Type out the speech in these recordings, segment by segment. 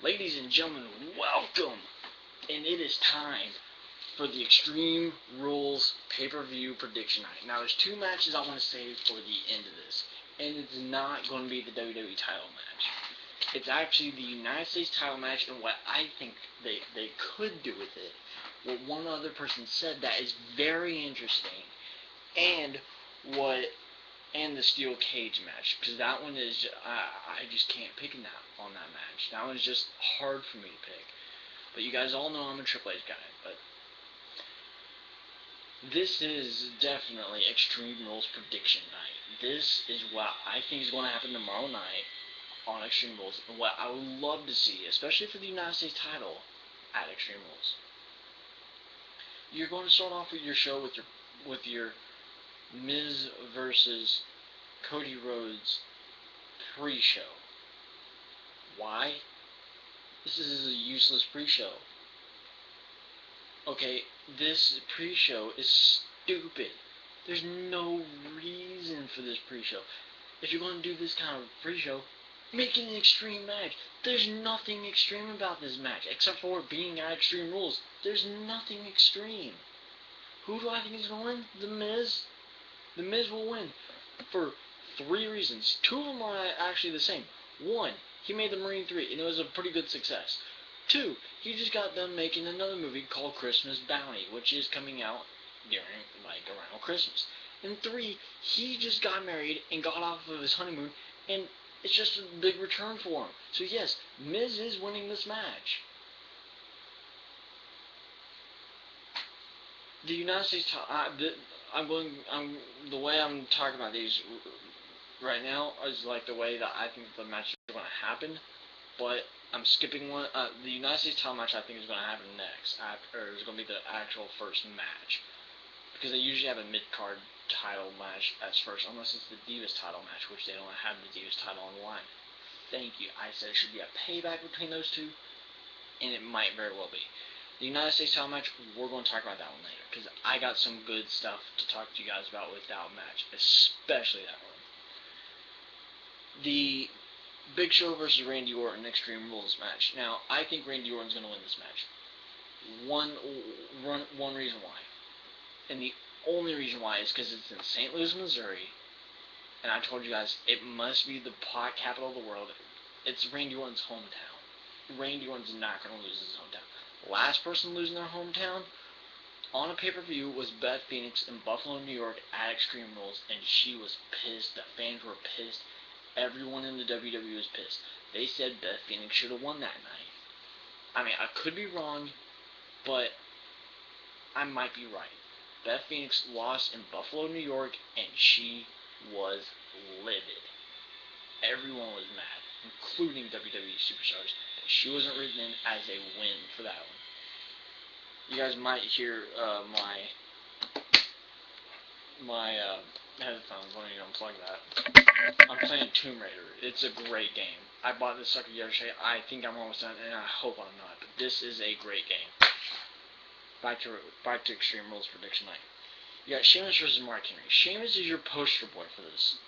Ladies and gentlemen, welcome! And it is time for the Extreme Rules pay-per-view prediction night. Now, there's two matches I want to save for the end of this, and it's not going to be the WWE title match. It's actually the United States title match, and what I think they could do with it. What one other person said that is very interesting, and what and the steel cage match, because that one is I just can't pick on that match. That one's just hard for me to pick. But you guys all know I'm a Triple H guy. But this is definitely Extreme Rules prediction night. This is what I think is going to happen tomorrow night on Extreme Rules, and what I would love to see, especially for the United States title at Extreme Rules. You're going to start off with your show with your Miz versus Cody Rhodes pre-show. Why? This is a useless pre-show. Okay, this pre-show is stupid. There's no reason for this pre-show. If you're going to do this kind of pre-show, make it an extreme match. There's nothing extreme about this match, except for it being at Extreme Rules. There's nothing extreme. Who do I think is going to win? The Miz. The Miz will win for three reasons. Two of them are actually the same. One, he made the Marine 3, and it was a pretty good success. Two, he just got done making another movie called Christmas Bounty, which is coming out around Christmas. And three, he just got married and got off of his honeymoon, and it's just a big return for him. So yes, Miz is winning this match. The United States, the way I'm talking about these right now is like the way that I think the match is going to happen, but I'm skipping one. The United States title match I think is going to happen next, or is going to be the actual first match, because they usually have a mid-card title match as first, unless it's the Divas title match, which they don't have the Divas title on the line. Thank you. I said it should be a payback between those two, and it might very well be. The United States title match, we're going to talk about that one later, because I got some good stuff to talk to you guys about with that match, especially that one. The Big Show versus Randy Orton Extreme Rules match. Now, I think Randy Orton's going to win this match. One reason why, and the only reason why, is because it's in St. Louis, Missouri, and I told you guys, it must be the pot capital of the world. It's Randy Orton's hometown. Randy Orton's not going to lose his hometown. Last person losing their hometown on a pay-per-view was Beth Phoenix in Buffalo, New York at Extreme Rules, and she was pissed. The fans were pissed. Everyone in the WWE was pissed. They said Beth Phoenix should have won that night. I mean, I could be wrong, but I might be right. Beth Phoenix lost in Buffalo, New York, and she was livid. Everyone was mad, including WWE superstars. She wasn't written in as a win for that one. You guys might hear my headphones. Let me unplug that. I'm playing Tomb Raider. It's a great game. I bought this sucker yesterday. I think I'm almost done, and I hope I'm not. But this is a great game. Back to Extreme Rules prediction night. You got Sheamus versus Mark Henry. Sheamus is your poster boy for this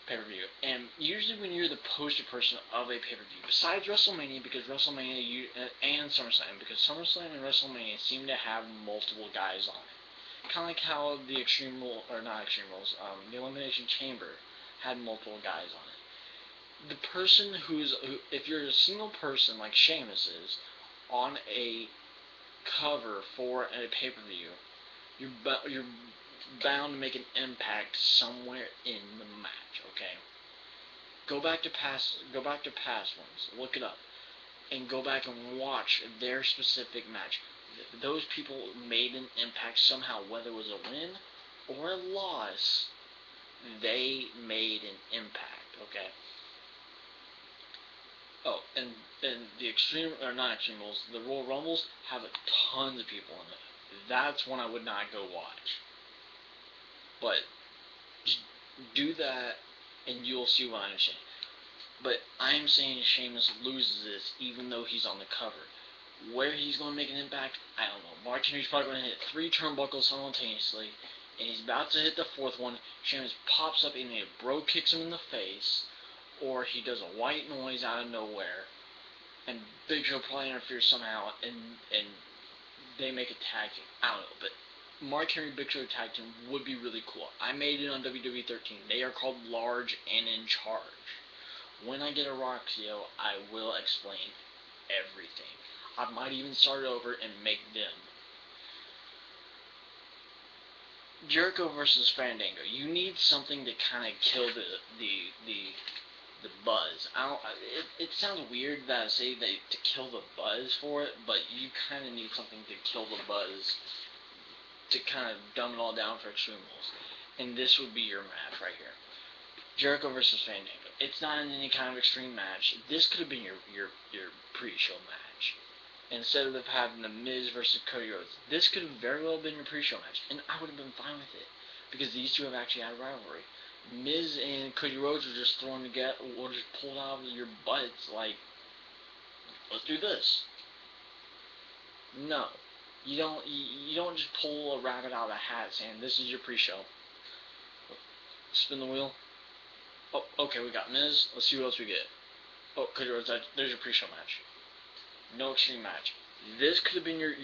pay-per-view, and usually when you're the poster person of a pay-per-view, besides WrestleMania, because WrestleMania and SummerSlam, because SummerSlam and WrestleMania seem to have multiple guys on it, kind of like how the the Elimination Chamber had multiple guys on it. The person if you're a single person like Sheamus is on a cover for a pay-per-view, you're bound to make an impact somewhere in the match. Okay, go back to past ones, look it up, and go back and watch their specific match. Those people made an impact somehow, whether it was a win or a loss. They made an impact. Okay. Oh, and the Royal Rumbles have tons of people in it. That's one I would not go watch. But just do that, and you'll see what I'm saying. But I'm saying Sheamus loses this, even though he's on the cover. Where he's going to make an impact, I don't know. Mark Henry's probably going to hit 3 turnbuckles simultaneously, and he's about to hit the 4th one. Sheamus pops up and Bro kicks him in the face, or he does a white noise out of nowhere, and Big Show probably interferes somehow, and they make a tag team. I don't know, but Mark Henry Big Show tag team would be really cool. I made it on WWE 13. They are called Large and in Charge. When I get a Roxio, I will explain everything. I might even start over and make them. Jericho versus Fandango. You need something to kind of kill the buzz. I don't. It sounds weird that I say that to kill the buzz for it, but you kind of need something to kill the buzz to kind of dumb it all down for Extreme Rules. And this would be your match right here. Jericho versus Fandango. It's not in any kind of extreme match. This could have been your pre-show match. Instead of having the Miz versus Cody Rhodes, this could have very well been your pre-show match, and I would have been fine with it because these two have actually had a rivalry. Miz and Cody Rhodes were just thrown together, or just pulled out of your butts like, let's do this. No, you don't. You don't just pull a rabbit out of a hat saying this is your pre-show. Spin the wheel. Oh, okay, we got Miz. Let's see what else we get. Oh, Cody Rhodes, there's your pre-show match. No extreme match. This could have been your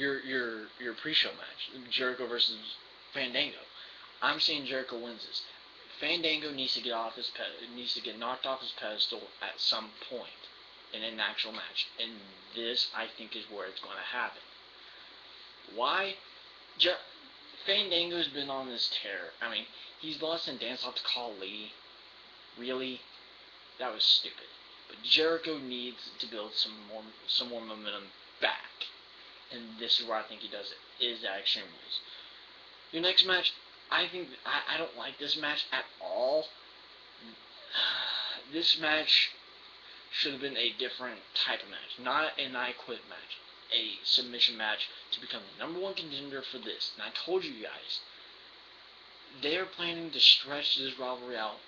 pre-show match. Jericho versus Fandango. I'm saying Jericho wins this. Fandango needs to get knocked off his pedestal at some point in an actual match, and this I think is where it's going to happen. Why? Fandango's been on this tear. I mean, he's lost in Dance Off to Khali. Really? That was stupid. But Jericho needs to build some more momentum back. And this is where I think he does it, is at Extreme Rules. Your next match, I don't like this match at all. This match should have been a different type of match. Not an I Quit match. A submission match to become the number one contender for this. And I told you guys, they are planning to stretch this rivalry out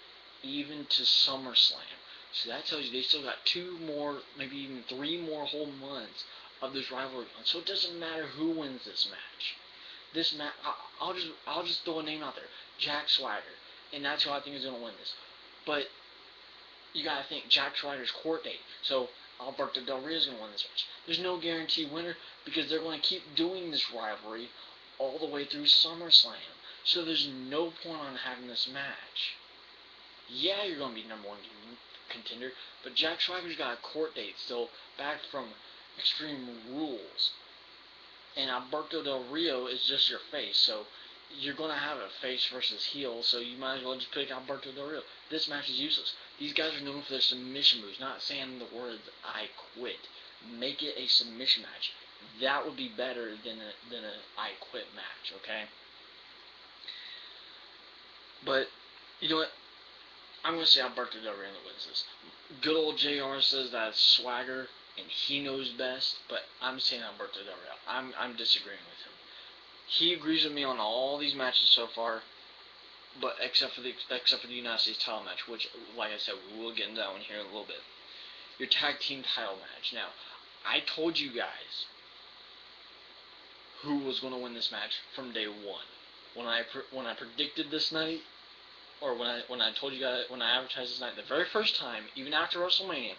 even to SummerSlam. So that tells you they still got 2 more, maybe even 3 more whole months of this rivalry on. So it doesn't matter who wins this match. This match, I'll just throw a name out there, Jack Swagger, and that's who I think is gonna win this. But you gotta think Jack Swagger's court date. So Alberto Del Rio is gonna win this match. There's no guaranteed winner because they're gonna keep doing this rivalry all the way through SummerSlam. So there's no point on having this match. Yeah, you're gonna be number one contender, but Jack Swagger's got a court date still back from Extreme Rules, and Alberto Del Rio is just your face, so you're gonna have a face versus heel, so you might as well just pick Alberto Del Rio. This match is useless. These guys are known for their submission moves, not saying the words "I quit." Make it a submission match. That would be better than a I quit match, okay? But you know what? I'm going to say Alberto Del Rio wins this. Good old JR says that it's Swagger, and he knows best, but I'm saying Alberto Del Rio. I'm disagreeing with him. He agrees with me on all these matches so far, but except for the United States title match, which, like I said, we will get into that one here in a little bit. Your tag team title match. Now, I told you guys who was going to win this match from day one. When I predicted this night, or when I told you guys, when I advertised this night, the very first time, even after WrestleMania,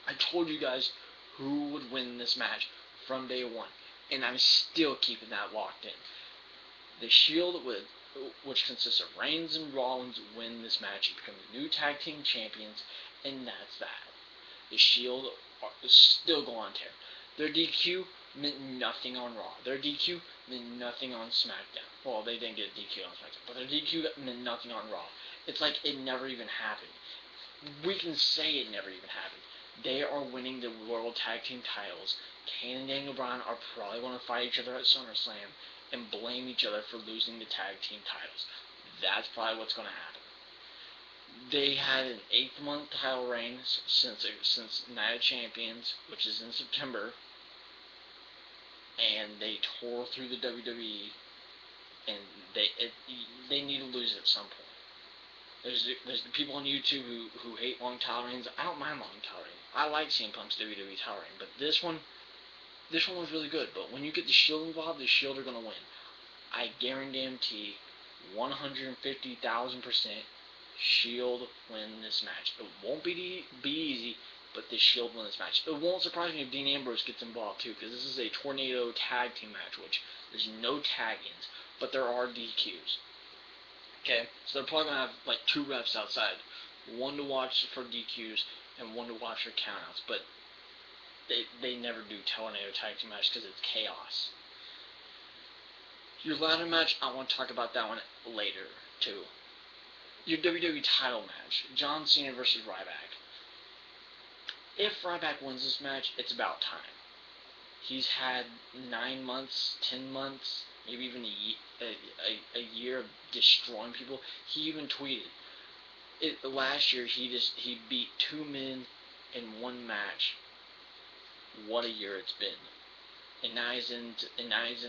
I told you guys who would win this match from day one, and I'm still keeping that locked in. The Shield, which consists of Reigns and Rollins, win this match and become the new tag team champions, and that's that. The Shield is still going on tear. Their DQ meant nothing on Raw. Their DQ meant nothing on SmackDown. Well, they didn't get DQ on SmackDown, but their DQ meant nothing on Raw. It's like it never even happened. We can say it never even happened. They are winning the World Tag Team titles. Kane and Daniel Bryan are probably going to fight each other at SummerSlam and blame each other for losing the tag team titles. That's probably what's going to happen. They had an 8-month title reign since Night of Champions, which is in September, and they tore through the WWE, and they need to lose it at some point. There's the people on YouTube who hate long title reigns. I don't mind long title reigns. I like CM Punk's WWE title reign, but this one was really good. But when you get the Shield involved, the Shield are gonna win. I guarantee 150,000% Shield win this match. It won't be easy. but the Shield won this match. It won't surprise me if Dean Ambrose gets involved too, because this is a tornado tag team match, which there's no tag-ins, but there are DQs. Okay, so they're probably gonna have like 2 refs outside, one to watch for DQs and one to watch for countouts. But they never do tornado tag team match because it's chaos. Your ladder match, I want to talk about that one later too. Your WWE title match, John Cena versus Ryback. If Ryback wins this match, it's about time. He's had 9 months, 10 months, maybe even a year of destroying people. He even tweeted last year. He beat 2 men in 1 match. What a year it's been. And now he's in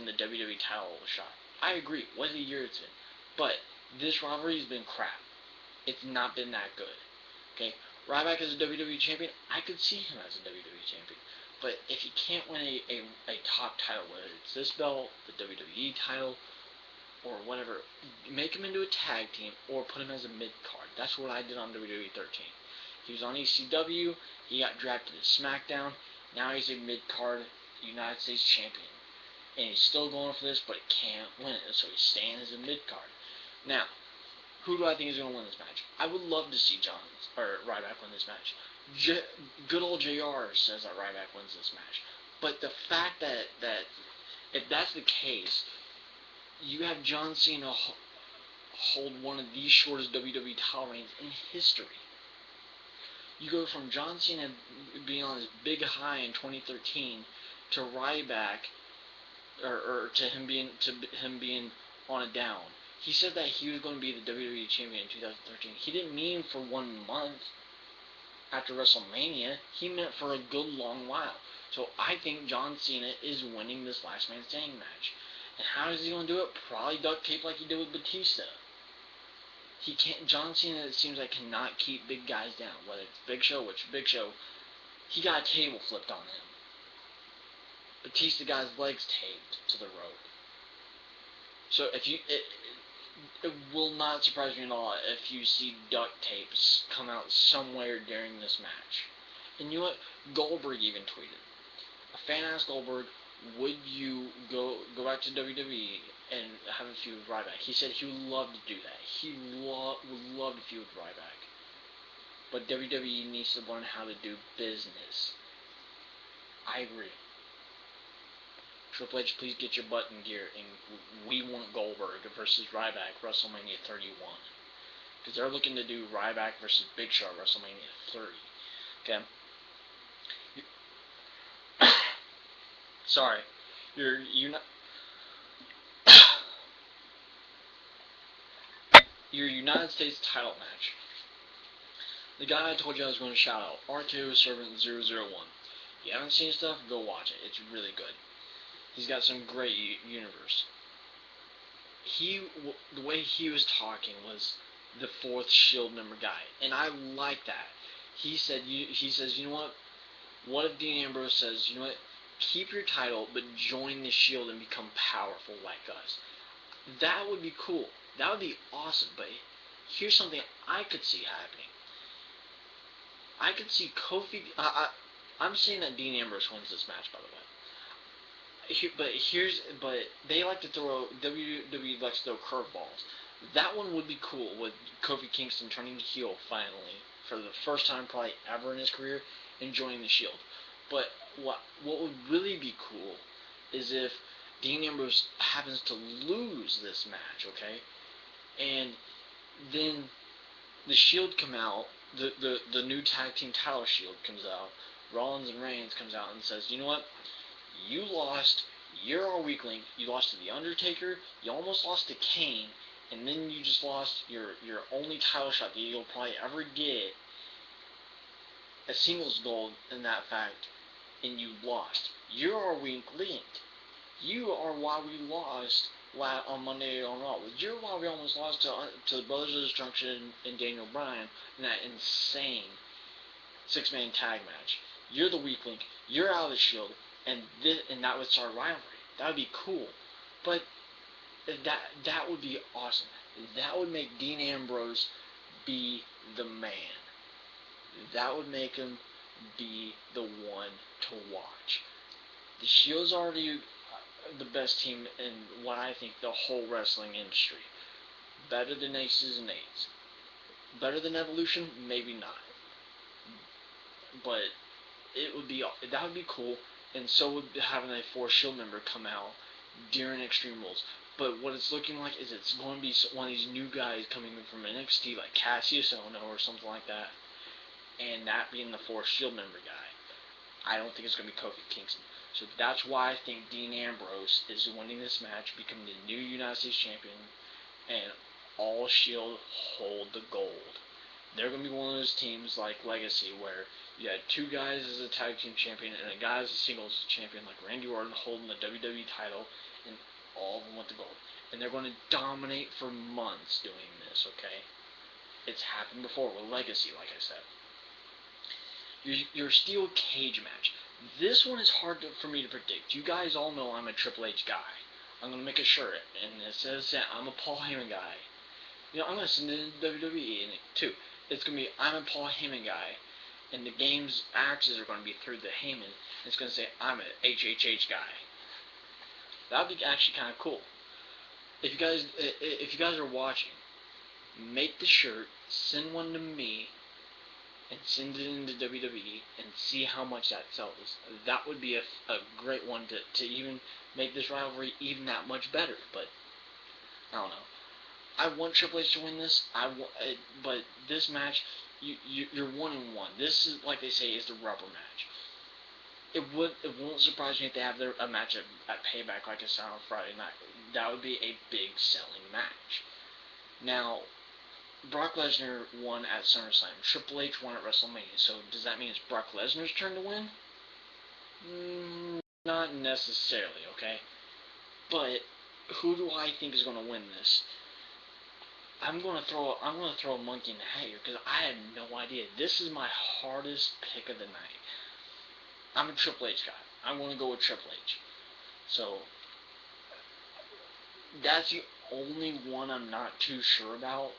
the WWE title shot. I agree. What a year it's been. But this rivalry has been crap. It's not been that good. Okay, Ryback as a WWE champion, I could see him as a WWE champion. But if he can't win a top title, whether it's this belt, the WWE title, or whatever, make him into a tag team or put him as a mid-card. That's what I did on WWE 13. He was on ECW, he got drafted to SmackDown, now he's a mid-card United States champion. And he's still going for this, but he can't win it, so he's staying as a mid-card. Now, who do I think is going to win this match? I would love to see Ryback win this match. Good old JR says that Ryback wins this match. But the fact that if that's the case, you have John Cena hold one of the shortest WWE title reigns in history. You go from John Cena being on his big high in 2013 to Ryback, or to him being on a down. He said that he was going to be the WWE champion in 2013. He didn't mean for 1 month after WrestleMania. He meant for a good long while. So I think John Cena is winning this Last Man Standing match. And how is he going to do it? Probably duct tape like he did with Batista. He can't. John Cena, it seems like, cannot keep big guys down. Whether it's Big Show, he got a table flipped on him. Batista got his legs taped to the rope. So if you, it will not surprise me at all if you see duct tapes come out somewhere during this match. And you know what? Goldberg even tweeted. A fan asked Goldberg, would you go back to WWE and have a feud with Ryback? He said he would love to do that. He would love to feud with Ryback. But WWE needs to learn how to do business. I agree. Triple H, please get your butt in gear, and we want Goldberg versus Ryback WrestleMania 31. Because they're looking to do Ryback versus Big Show WrestleMania 30. Okay? Sorry. Your United States title match. The guy I told you I was going to shout out, R2 Servant 001. If you haven't seen stuff, go watch it. It's really good. He's got some great universe. The way he was talking was the 4th Shield member guy, and I like that. He says, you know what? What if Dean Ambrose says, you know what? Keep your title, but join the Shield and become powerful like us. That would be cool. That would be awesome. But here's something I could see happening. I could see Kofi. I'm saying that Dean Ambrose wins this match, by the way. But they like to throw, WWE likes to throw curveballs. That one would be cool with Kofi Kingston turning heel finally for the first time probably ever in his career and joining the Shield. But what would really be cool is if Dean Ambrose happens to lose this match, okay, and then the Shield come out, the new tag team title Shield comes out, Rollins and Reigns comes out and says, you know what? You lost. You're our weak link. You lost to The Undertaker. You almost lost to Kane. And then you just lost your only title shot that you'll probably ever get. A singles gold in that fact. And you lost. You're our weak link. You are why we lost on Monday on Raw. You're why we almost lost to the Brothers of Destruction and Daniel Bryan in that insane 6-man tag match. You're the weak link. You're out of the Shield. And that would start a rivalry. That would be cool. But that would be awesome. That would make Dean Ambrose be the man. That would make him be the one to watch. The Shield's already the best team in what I think the whole wrestling industry. Better than Aces and Eights. Better than Evolution? Maybe not. But that would be cool, and so would having a 4 Shield member come out during Extreme Rules. But what it's looking like is it's going to be one of these new guys coming in from NXT, like Cassius Ohno or something like that, and that being the 4 Shield member guy. I don't think it's going to be Kofi Kingston. So that's why I think Dean Ambrose is winning this match, becoming the new United States Champion, and all Shield hold the gold. They're going to be one of those teams like Legacy where you had 2 guys as a tag team champion and a guy as a singles champion, like Randy Orton holding the WWE title, and all of them with the gold. And they're going to dominate for months doing this, okay? It's happened before with Legacy, like I said. Your steel cage match. This one is hard for me to predict. You guys all know I'm a Triple H guy. I'm going to make a shirt, and it says that I'm a Paul Heyman guy. You know, I'm going to send it to WWE too. It's going to be, I'm a Paul Heyman guy, and the game's axes are going to be through the Heyman, and it's going to say, I'm a HHH guy. That would be actually kind of cool. If you guys are watching, make the shirt, send one to me, and send it into WWE and see how much that sells. That would be a great one to even make this rivalry even that much better. But I don't know. I want Triple H to win this. But this match, you're 1-1. This is, like they say, is the rubber match. It won't surprise me if they have a match at Payback like I saw on Friday night. That would be a big selling match. Now, Brock Lesnar won at SummerSlam. Triple H won at WrestleMania. So does that mean it's Brock Lesnar's turn to win? Not necessarily, okay? But who do I think is going to win this? I'm going to throw a monkey in the hat here because I have no idea. This is my hardest pick of the night. I'm a Triple H guy. I'm going to go with Triple H. So that's the only one I'm not too sure about.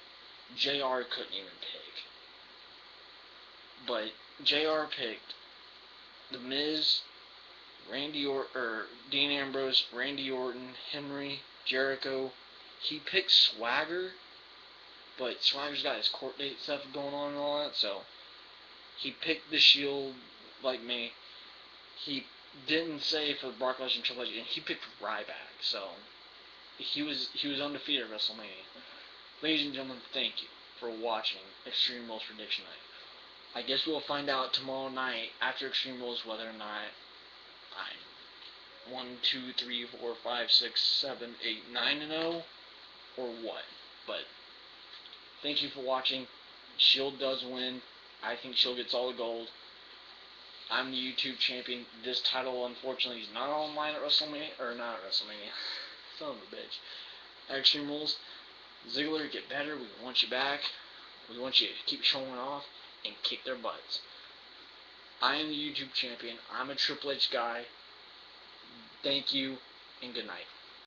JR couldn't even pick. But JR picked The Miz, Dean Ambrose, Randy Orton, Henry, Jericho. He picked Swagger, but Swagger's got his court date stuff going on and all that, so he picked the Shield like me. He didn't say for Brock Lesnar and Triple H, and he picked Ryback, so he was undefeated at WrestleMania. Ladies and gentlemen, thank you for watching Extreme Rules Prediction Night. I guess we'll find out tomorrow night after Extreme Rules whether or not I'm 1, 2, 3, 4, 5, 6, 7, 8, 9-0 or what. But thank you for watching. Shield does win. I think Shield gets all the gold. I'm the YouTube champion. This title, unfortunately, is not online at WrestleMania, or not at WrestleMania. Son of a bitch. At Extreme Rules. Ziggler, get better. We want you back. We want you to keep showing off and kick their butts. I am the YouTube champion. I'm a Triple H guy. Thank you, and good night.